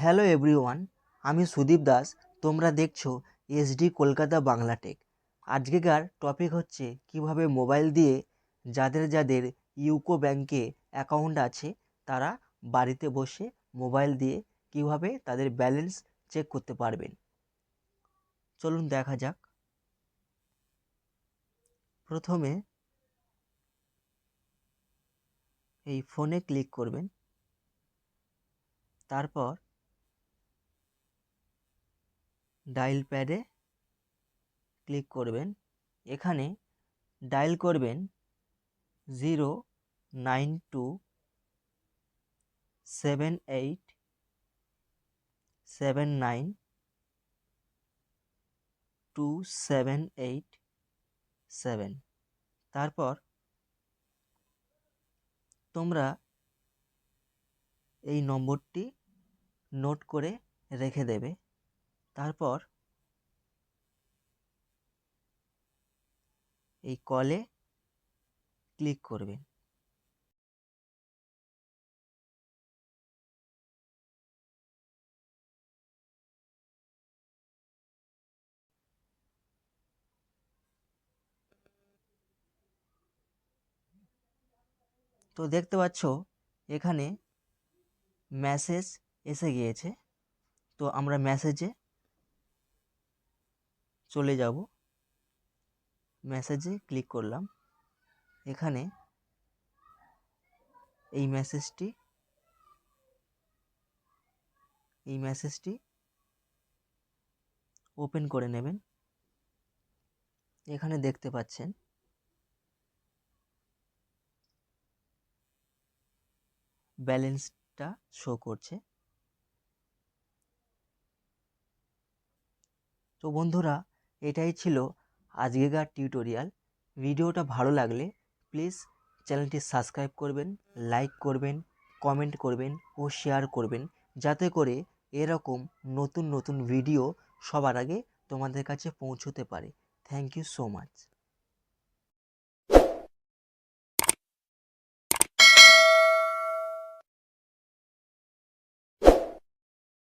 Hello everyone, আমি সুদীপ দাস। তোমরা দেখছো এসডি কলকাতা বাংলা টেক। আজকেকার টপিক হচ্ছে কিভাবে মোবাইল দিয়ে যাদের যাদের ইউকো ব্যাংকে অ্যাকাউন্ট আছে তারা বাড়িতে বসে মোবাইল দিয়ে কিভাবে তাদের ব্যালেন্স চেক করতে পারবেন। চলুন দেখা যাক। প্রথমে এই ফোনে ক্লিক করবেন, তারপর ডায়াল প্যাডে ক্লিক করবেন। এখানে ডায়াল করবেন 09278792787। তারপর তোমরা এই নম্বরটি নোট করে রেখে দেবে। তারপর এই কলে ক্লিক করবেন। তো দেখতে পাচ্ছ এখানে মেসেজ এসে গিয়েছে। তো আমরা মেসেজে চলে যাব। মেসেজে ক্লিক করলাম। এখানে এই মেসেজটি ওপেন করে নেবেন। এখানে দেখতে পাচ্ছেন ব্যালেন্সটা শো করছে। তো বন্ধুরা, এটাই ছিল আজকেকার টিউটোরিয়াল। ভিডিওটা ভালো লাগলে প্লিজ চ্যানেলটি সাবস্ক্রাইব করবেন, লাইক করবেন, কমেন্ট করবেন ও শেয়ার করবেন, যাতে করে এরকম নতুন নতুন ভিডিও সবার আগে তোমাদের কাছে পৌঁছতে পারে। Thank you so much.